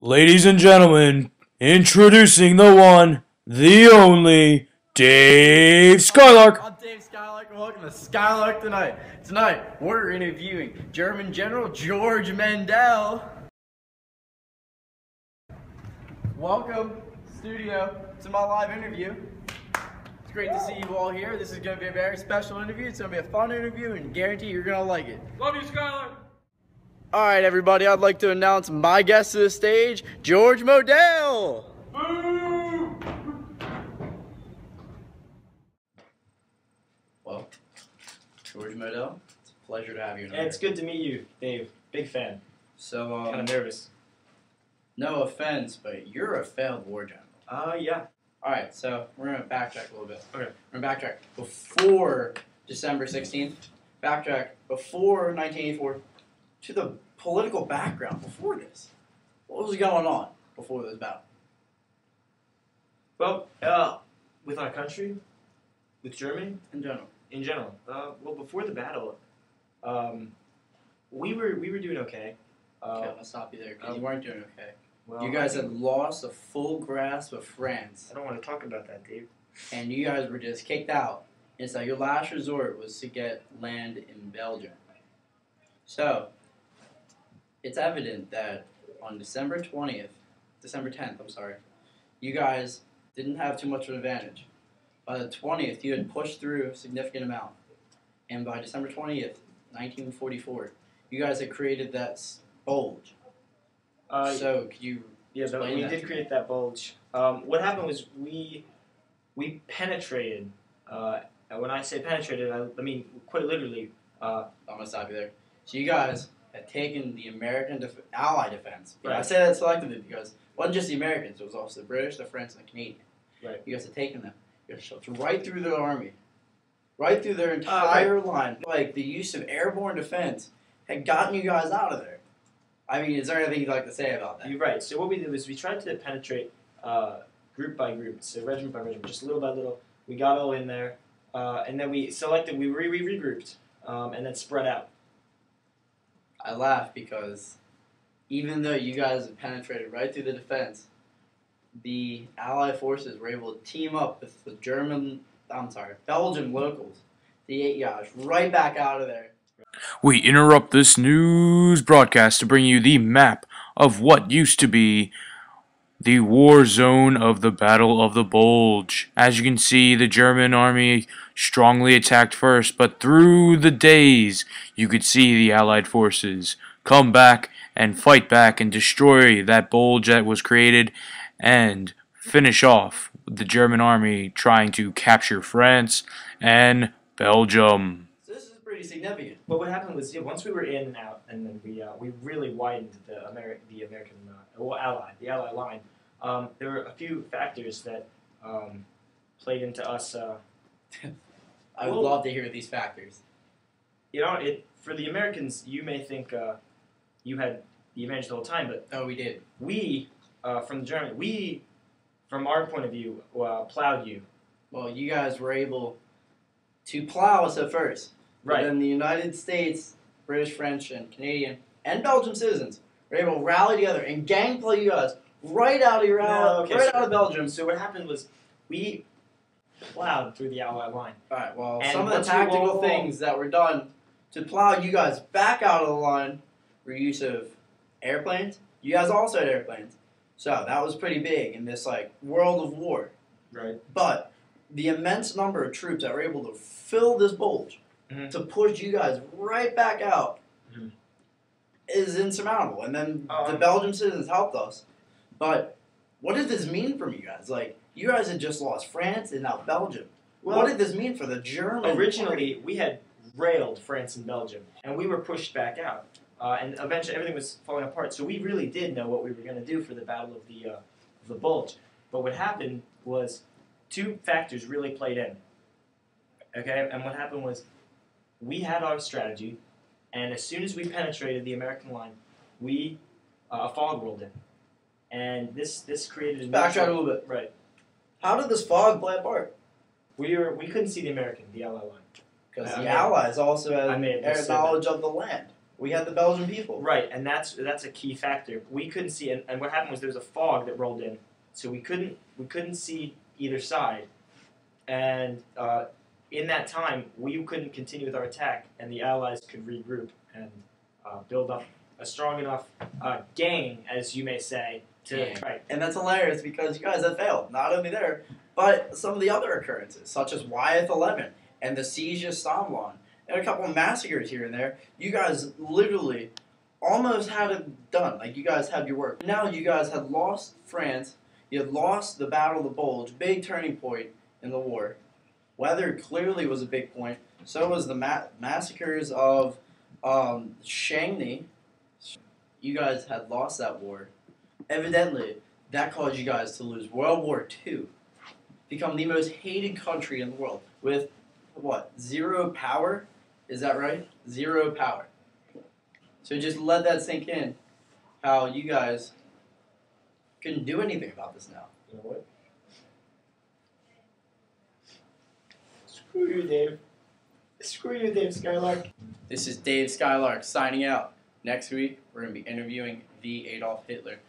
Ladies and gentlemen, introducing the one, the only, Dave Skylark. I'm Dave Skylark and welcome to Skylark Tonight. Tonight, we're interviewing German General George Mandel. Welcome, studio, to my live interview. It's great to see you all here. This is going to be a very special interview. It's going to be a fun interview and guarantee you're going to like it. Love you, Skylark. Alright everybody, I'd like to announce my guest to the stage, George Modell! Well, George Modell, it's a pleasure to have you. Yeah, it's good to meet you, Dave. Big fan. So, Kind of nervous. no offense, but you're a failed war general. Yeah. Alright, so we're going to backtrack a little bit. Okay. We're going to backtrack before December 16th, backtrack before 1984, to the political background before this. What was going on before this battle? Well, with our country, with Germany, In general. in general. Well, before the battle, we were doing okay. Okay, I'll stop you there because you weren't doing okay. Well, You guys had lost a full grasp of France, I don't want to talk about that, Dave. and you guys were just kicked out. And so your last resort was to get land in Belgium. So, it's evident that on December 10th, you guys didn't have too much of an advantage. By the 20th, you had pushed through a significant amount. And by December 20th, 1944, you guys had created that bulge. So, could you Yeah, explain we that did to create that bulge. What happened was we penetrated. And when I say penetrated, I mean quite literally. I'm gonna stop you there. So you guys had taken the American Ally defense. Right. I say that selectively because it wasn't just the Americans; it was also the British, the French, and the Canadians. Right. You guys had taken them. You guys shoved right through their army, right through their entire line. Like the use of airborne defense had gotten you guys out of there. I mean, is there anything you'd like to say about that? You're right. So what we did was we tried to penetrate group by group, so regiment by regiment, just little by little. We got all in there, and then we regrouped, and then spread out. I laugh because even though you guys had penetrated right through the defense, the Allied forces were able to team up with the Belgian locals to get you guys right back out of there. We interrupt this news broadcast to bring you the map of what used to be the war zone of the Battle of the Bulge. As you can see, the German army strongly attacked first, but through the days, you could see the Allied forces come back and fight back and destroy that bulge that was created and finish off the German army trying to capture France and Belgium. So this is pretty significant. Well, what happened was, once we were in and out, and then we really widened the American Ally line. There were a few factors that played into us. I would love to hear these factors. For the Americans, you may think you had the advantage the whole time, but Oh, we did. we, from our point of view, plowed you. Well, you guys were able to plow us at first. But Right. then the United States, British, French, and Canadian, and Belgian citizens were able to rally together and gangplay you guys right out of your out of Belgium. So what happened was we plowed through the Allied line. Alright, well, And some of the once we tactical roll- things that were done to plow you guys back out of the line were use of airplanes. You guys also had airplanes. So that was pretty big in this world of war. Right. But the immense number of troops that were able to fill this bulge to push you guys right back out is insurmountable. And then the Belgian citizens helped us. But what did this mean for you guys? You guys had just lost France and now Belgium. Well, what did this mean for the German Originally, party? we had railed France and Belgium, and we were pushed back out. And eventually, everything was falling apart. So we really did know what we were going to do for the Battle of the Bulge. But what happened was two factors really played in. Okay, and what happened was we had our strategy, and as soon as we penetrated the American line, a fog rolled in, and this created a Backtrack a little bit. Right. How did this fog play a part? We couldn't see the Ally line. Because the Allies also had knowledge of the land. We had the Belgian people. Right, and that's a key factor. We couldn't see, and what happened was there was a fog that rolled in, so we couldn't see either side, and in that time we couldn't continue with our attack, and the Allies could regroup and build up a strong enough gang, as you may say, to right. And that's hilarious because you guys have failed. Not only there, but some of the other occurrences, such as Wyeth 11 and the Siege of Stamblon, and a couple of massacres here and there. You guys literally almost had it done. Like, you guys had your work. Now you guys had lost France. You had lost the Battle of the Bulge, big turning point in the war. Weather clearly was a big point. So was the massacres of Shangni. You guys had lost that war. Evidently, that caused you guys to lose World War II. Become the most hated country in the world with, what, 0 power? Is that right? 0 power. So just let that sink in, how you guys couldn't do anything about this now. You know what? Screw you, Dave. Screw you, Dave Skylark. This is Dave Skylark signing out. Next week, we're going to be interviewing the Adolf Hitler.